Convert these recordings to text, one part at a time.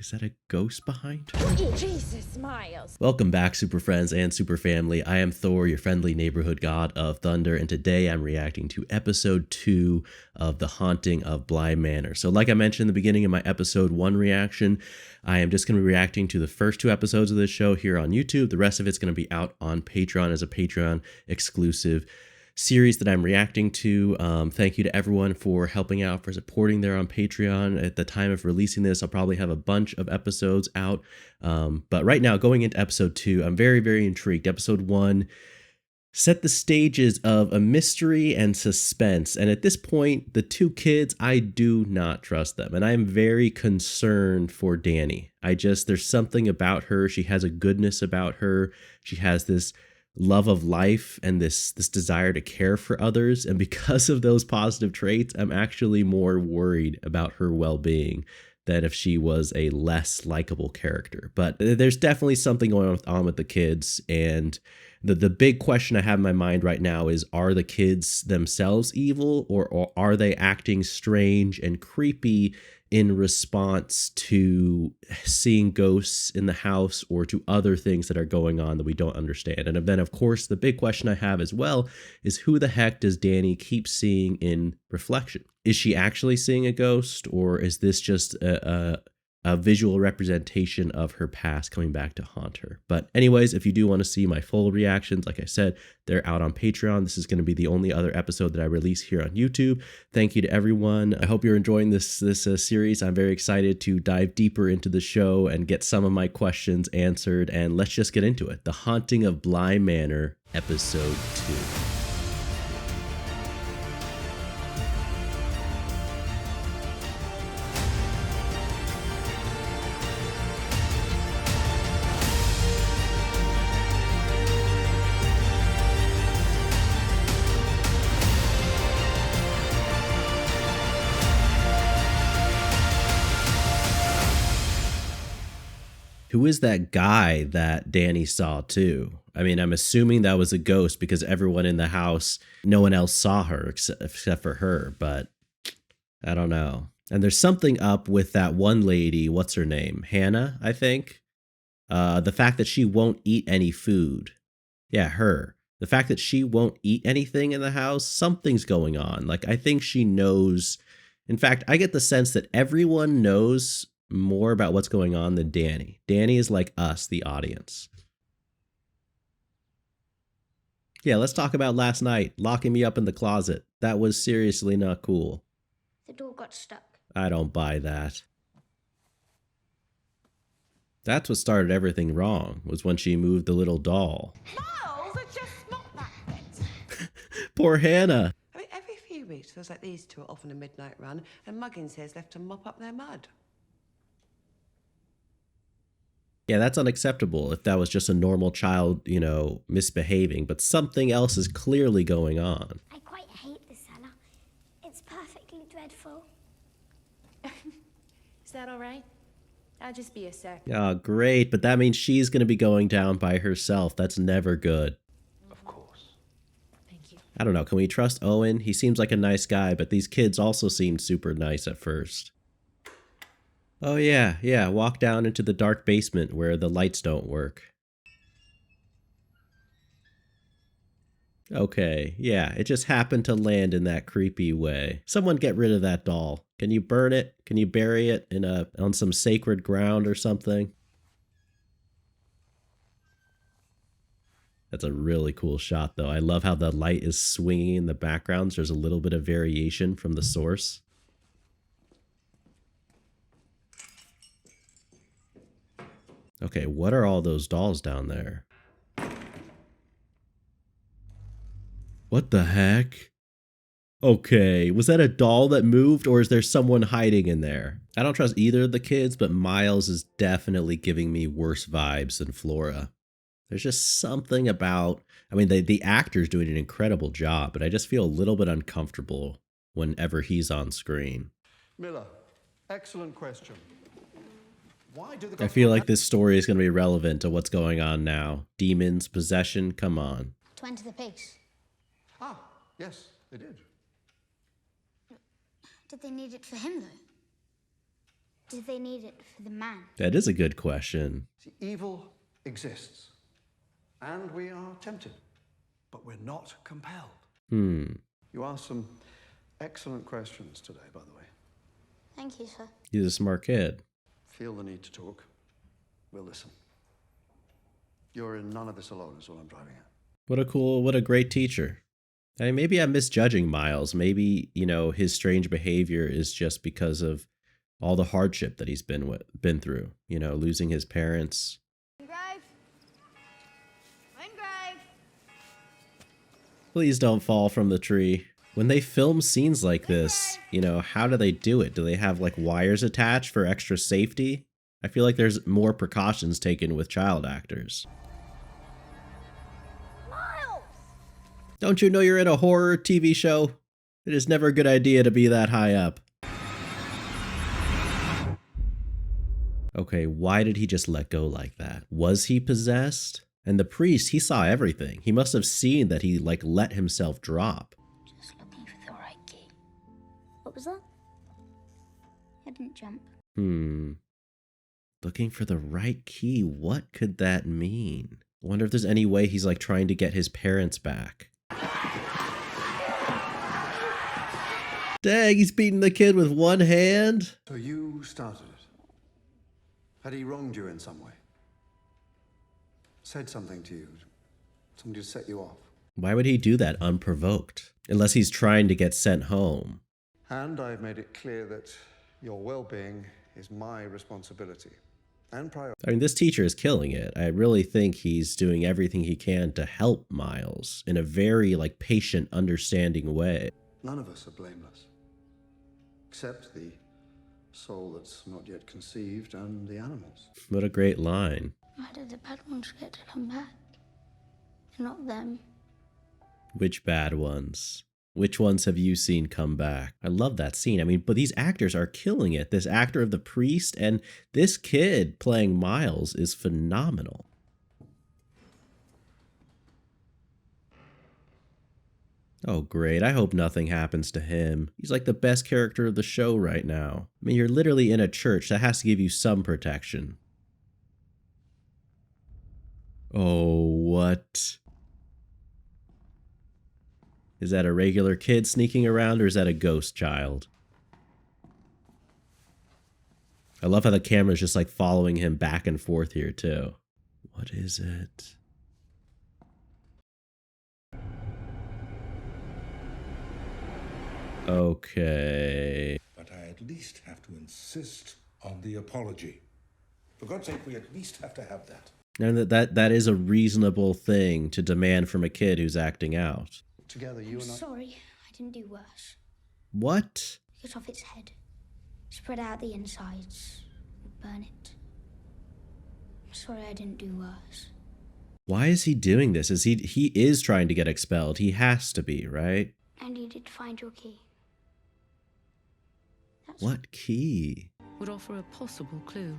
Is that a ghost behind her? Oh, Jesus, Miles. Welcome back, super friends and super family. I am Thor, your friendly neighborhood god of thunder, and today I'm reacting to episode 2 of The Haunting of Bly Manor. So like I mentioned in the beginning of my episode 1 reaction, I am just going to be reacting to the first 2 episodes of this show here on YouTube. The rest of it's going to be out on Patreon as a Patreon exclusive series that I'm reacting to. Thank you to everyone for helping out, for supporting there on Patreon. At the time of releasing this, I'll probably have a bunch of episodes out. But right now, going into episode 2, I'm very, very intrigued. Episode 1 set the stages of a mystery and suspense. And at this point, the 2 kids, I do not trust them. And I'm very concerned for Danny. There's something about her. She has a goodness about her. She has this love of life and this desire to care for others, and because of those positive traits, I'm actually more worried about her well-being than if she was a less likable character. But there's definitely something going on with the kids, and the big question I have in my mind right now is, are the kids themselves evil, or are they acting strange and creepy in response to seeing ghosts in the house or to other things that are going on that we don't understand? And then, of course, the big question I have as well is, who the heck does Danny keep seeing in reflection? Is she actually seeing a ghost, or is this just a visual representation of her past coming back to haunt her? But anyways, if you do want to see my full reactions, like I said, they're out on Patreon. This is going to be the only other episode that I release here on YouTube. Thank you to everyone. I hope you're enjoying this series. I'm very excited to dive deeper into the show and get some of my questions answered. And let's just get into it. The Haunting of Bly Manor, episode 2. Who is that guy that Danny saw too? I mean, I'm assuming that was a ghost because everyone in the house, no one else saw her except for her, but I don't know. And there's something up with that one lady, what's her name? Hannah, I think. The fact that she won't eat any food. Yeah, her. The fact that she won't eat anything in the house, something's going on. Like, I think she knows. In fact, I get the sense that everyone knows more about what's going on than Danny. Danny is like us, the audience. Yeah, let's talk about last night, locking me up in the closet. That was seriously not cool. The door got stuck. I don't buy that. That's what started everything wrong, was when she moved the little doll. Miles, I just not that bit. Poor Hannah. I mean, every few weeks feels like these 2 are off on a midnight run and Muggins here's left to mop up their mud. Yeah, that's unacceptable if that was just a normal child, misbehaving, but something else is clearly going on. I quite hate this cellar. It's perfectly dreadful. Is that all right? I'll just be a sec. Oh, great, but that means she's going to be going down by herself. That's never good. Of course. Thank you. I don't know, can we trust Owen? He seems like a nice guy, but these kids also seemed super nice at first. Oh yeah, walk down into the dark basement where the lights don't work. Okay, yeah, it just happened to land in that creepy way. Someone get rid of that doll. Can you burn it? Can you bury it on some sacred ground or something? That's a really cool shot though. I love how the light is swinging in the background. There's a little bit of variation from the source. Okay, what are all those dolls down there? What the heck? Okay, was that a doll that moved, or is there someone hiding in there? I don't trust either of the kids, but Miles is definitely giving me worse vibes than Flora. There's just something about, I mean, the actor's doing an incredible job, but I just feel a little bit uncomfortable whenever he's on screen. Miller, excellent question. Why do the I feel like this story is going to be relevant to what's going on now. Demons, possession, come on. 20 the piece. Ah, yes, they did. Did they need it for him, though? Do they need it for the man? That is a good question. See, evil exists, and we are tempted, but we're not compelled. You asked some excellent questions today, by the way. Thank you, sir. He's a smart kid. Feel the need to talk. We'll listen. You're in none of this alone, is all I'm driving at. What a great teacher. I mean, maybe I'm misjudging Miles. Maybe, his strange behavior is just because of all the hardship that he's been through, losing his parents. Wingrave! Wingrave! Please don't fall from the tree. When they film scenes like this, how do they do it? Do they have like wires attached for extra safety? I feel like there's more precautions taken with child actors. Miles! Don't you know you're in a horror TV show? It is never a good idea to be that high up. Okay, why did he just let go like that? Was he possessed? And the priest, he saw everything. He must have seen that he let himself drop. Just looking for the right key. What was that? I didn't jump. Looking for the right key. What could that mean? I wonder if there's any way he's trying to get his parents back. Dang, he's beating the kid with one hand. So you started it. Had he wronged you in some way? Said something to you? Somebody to set you off? Why would he do that unprovoked? Unless he's trying to get sent home. And I've made it clear that your well-being is my responsibility and priority. I mean, this teacher is killing it. I really think he's doing everything he can to help Miles in a very patient, understanding way. None of us are blameless, except the soul that's not yet conceived and the animals. What a great line. Why did the bad ones get to come back? Not them. Which bad ones? Which ones have you seen come back? I love that scene. I mean, but these actors are killing it. This actor of the priest and this kid playing Miles is phenomenal. Oh, great. I hope nothing happens to him. He's the best character of the show right now. I mean, you're literally in a church. That has to give you some protection. Oh, what? Is that a regular kid sneaking around, or is that a ghost child? I love how the camera's just following him back and forth here, too. What is it? Okay. But I at least have to insist on the apology. For God's sake, we at least have to have that. And that is a reasonable thing to demand from a kid who's acting out. Together, you and I... Sorry, I didn't do worse. What? Cut off its head. Spread out the insides. Burn it. I'm sorry I didn't do worse. Why is he doing this? He is trying to get expelled. He has to be, right? I needed to find your key. That's What key? Would offer a possible clue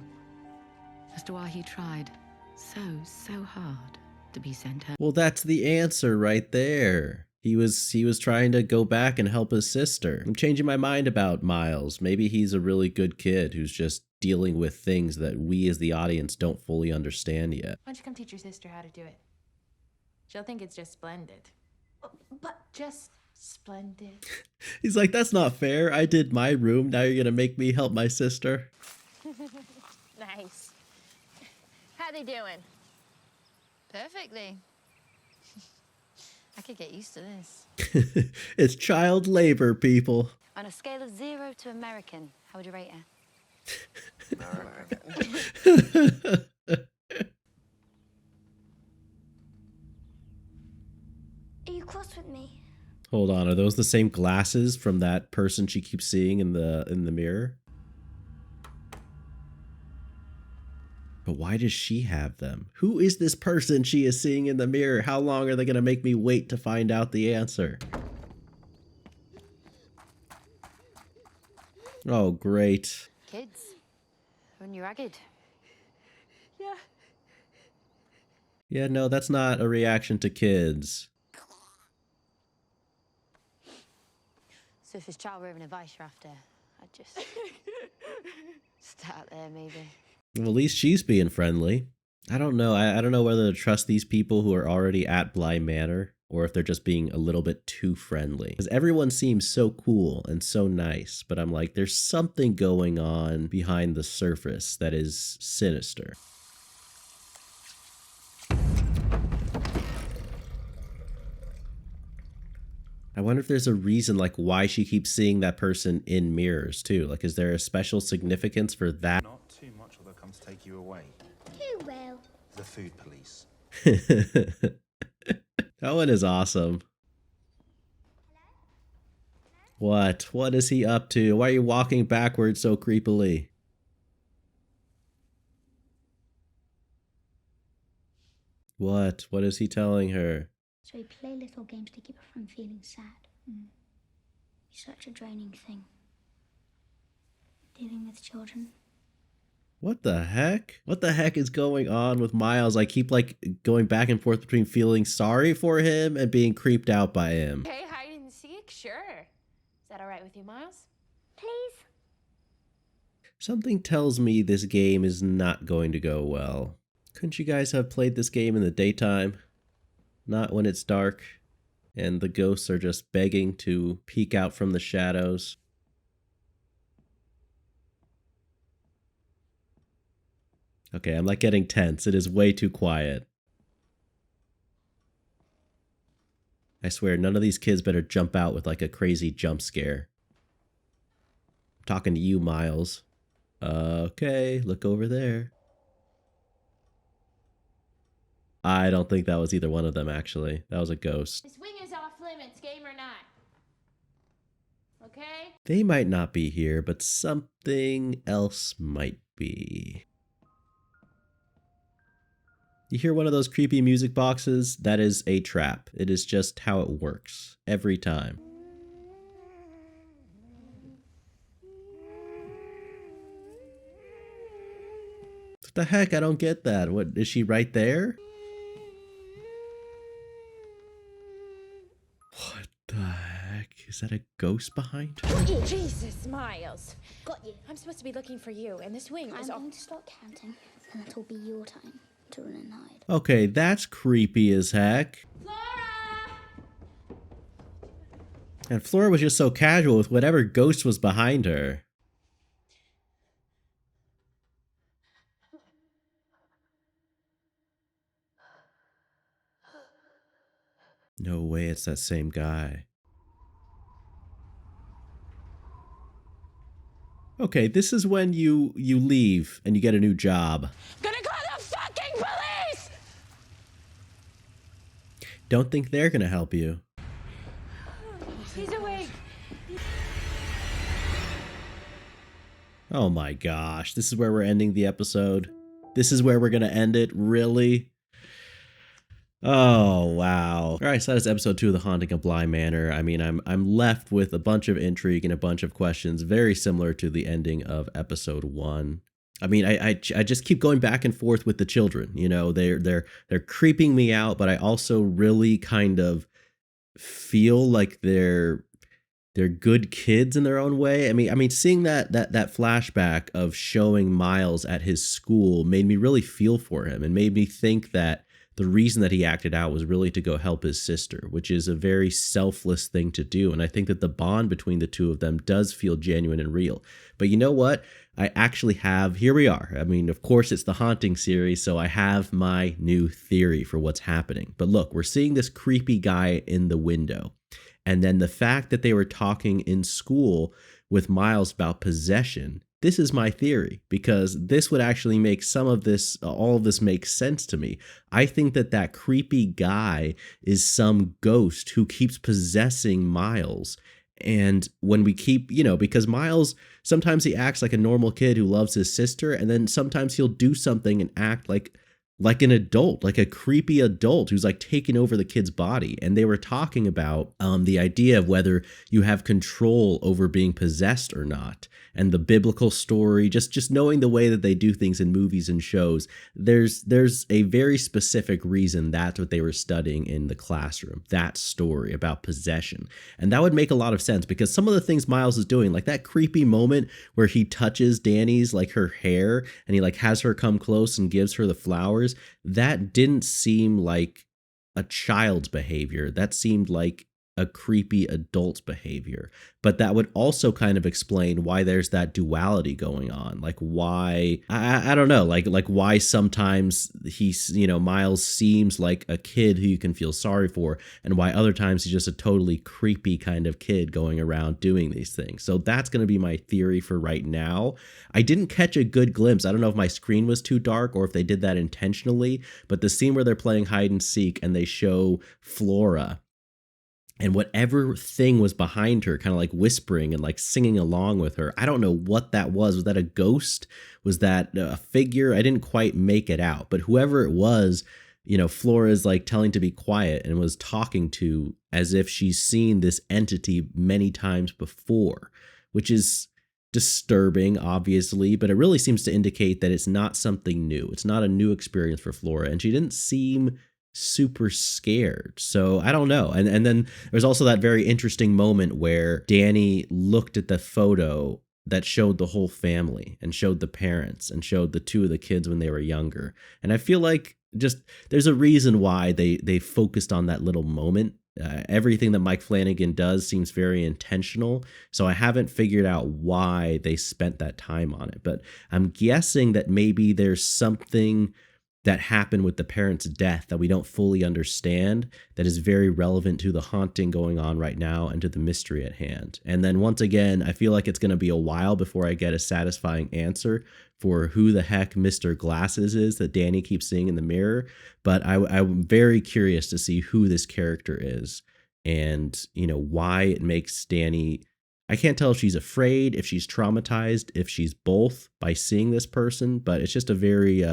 as to why he tried so hard to be sent home. Well, that's the answer right there. He was trying to go back and help his sister. I'm changing my mind about Miles. Maybe he's a really good kid who's just dealing with things that we as the audience don't fully understand yet. Why don't you come teach your sister how to do it? She'll think it's just splendid. But just splendid. He's like, that's not fair. I did my room. Now you're going to make me help my sister. Nice. How they doing? Perfectly. I could get used to this. It's child labor, people. On a scale of 0 to American, how would you rate her? Are you cross with me? Hold on, are those the same glasses from that person she keeps seeing in the mirror? But why does she have them? Who is this person she is seeing in the mirror? How long are they going to make me wait to find out the answer? Oh, great. Kids, run you ragged. Yeah, no, that's not a reaction to kids. So if it's child rearing advice you're after, I'd just... Start there, maybe. Well, at least she's being friendly. I don't know. I don't know whether to trust these people who are already at Bly Manor or if they're just being a little bit too friendly. Because everyone seems so cool and so nice, but I'm like, there's something going on behind the surface that is sinister. I wonder if there's a reason like why she keeps seeing that person in mirrors too. Like, is there a special significance for that? Not too much or they'll come to take you away. Who will? The food police. That one is awesome. What? What is he up to? Why are you walking backwards so creepily? What? What is he telling her? So we play little games to keep her from feeling sad. It's such a draining thing. Dealing with children. What the heck? What the heck is going on with Miles? I keep like going back and forth between feeling sorry for him and being creeped out by him. Okay, hide and seek? Sure. Is that all right with you, Miles? Please? Something tells me this game is not going to go well. Couldn't you guys have played this game in the daytime? Not when it's dark and the ghosts are just begging to peek out from the shadows. Okay, I'm like getting tense. It is way too quiet. I swear, none of these kids better jump out with like a crazy jump scare. I'm talking to you, Miles. Okay, look over there. I don't think that was either one of them, actually. That was a ghost. This wing is off limits, game or not. Okay? They might not be here, but something else might be. You hear one of those creepy music boxes? That is a trap. It is just how it works. Every time. What the heck? I don't get that. What, is she right there? What the heck? Is that a ghost behind her? Jesus, Miles. Got you. I'm supposed to be looking for you, and this wing I'm is off. going to start counting, and it'll be your time to run and hide. Okay, that's creepy as heck. Flora! And Flora was just so casual with whatever ghost was behind her. No way it's that same guy. Okay, this is when you leave and you get a new job. Gonna call the fucking police! Don't think they're gonna help you. He's awake. Oh my gosh, this is where we're ending the episode. This is where we're gonna end it, really? Oh, wow. All right, so that is episode 2 of The Haunting of Bly Manor. I mean, I'm left with a bunch of intrigue and a bunch of questions, very similar to the ending of episode 1. I mean, I just keep going back and forth with the children. You know, they're creeping me out, but I also really kind of feel like they're good kids in their own way. I mean, seeing that flashback of showing Miles at his school made me really feel for him and made me think that the reason that he acted out was really to go help his sister, which is a very selfless thing to do. And I think that the bond between the two of them does feel genuine and real. But you know what? I actually have, here we are. I mean, of course, it's the Haunting series, so I have my new theory for what's happening. But look, we're seeing this creepy guy in the window. And then the fact that they were talking in school with Miles about possession, this is my theory, because this would actually make all of this make sense to me. I think that creepy guy is some ghost who keeps possessing Miles. And when we keep, because Miles, sometimes he acts like a normal kid who loves his sister, and then sometimes he'll do something and act like like an adult, like a creepy adult who's like taking over the kid's body. And they were talking about the idea of whether you have control over being possessed or not. And the biblical story, just knowing the way that they do things in movies and shows, there's a very specific reason that's what they were studying in the classroom, that story about possession. And that would make a lot of sense because some of the things Miles is doing, like that creepy moment where he touches Danny's, like her hair, and he like has her come close and gives her the flowers, that didn't seem like a child's behavior. That seemed like a creepy adult's behavior. But that would also kind of explain why there's that duality going on. Like why, I don't know, like why sometimes he's, Miles seems like a kid who you can feel sorry for, and why other times he's just a totally creepy kind of kid going around doing these things. So that's going to be my theory for right now. I didn't catch a good glimpse. I don't know if my screen was too dark or if they did that intentionally, but the scene where they're playing hide and seek and they show Flora, and whatever thing was behind her, kind of like whispering and like singing along with her. I don't know what that was. Was that a ghost? Was that a figure? I didn't quite make it out. But whoever it was, Flora is like telling to be quiet and was talking to as if she's seen this entity many times before, which is disturbing, obviously, but it really seems to indicate that it's not something new. It's not a new experience for Flora. And she didn't seem super scared. So I don't know. And then there's also that very interesting moment where Danny looked at the photo that showed the whole family and showed the parents and showed the two of the kids when they were younger. And I feel like just there's a reason why they focused on that little moment. Everything that Mike Flanagan does seems very intentional. So I haven't figured out why they spent that time on it. But I'm guessing that maybe there's something that happened with the parents' death that we don't fully understand, that is very relevant to the haunting going on right now and to the mystery at hand. And then once again, I feel like it's going to be a while before I get a satisfying answer for who the heck Mr. Glasses is that Danny keeps seeing in the mirror. But I'm very curious to see who this character is and, why it makes Danny. I can't tell if she's afraid, if she's traumatized, if she's both by seeing this person, but it's just a very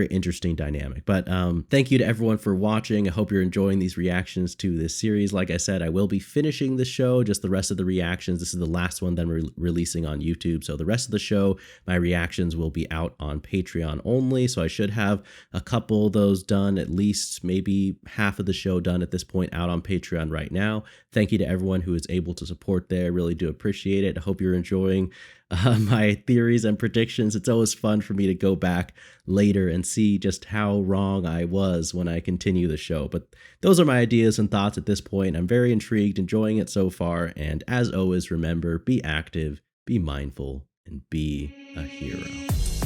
interesting dynamic. But thank you to everyone for watching. I hope you're enjoying these reactions to this series. Like I said, I will be finishing the show, just the rest of the reactions. This is the last one that I'm releasing on YouTube. So the rest of the show, my reactions will be out on Patreon only. So I should have a couple of those done, at least maybe half of the show done at this point out on Patreon right now. Thank you to everyone who is able to support there. I really do appreciate it. I hope you're enjoying my theories and predictions. It's always fun for me to go back later and see just how wrong I was when I continue the show. But those are my ideas and thoughts at this point. I'm very intrigued, enjoying it so far. And as always, remember, be active, be mindful, and be a hero.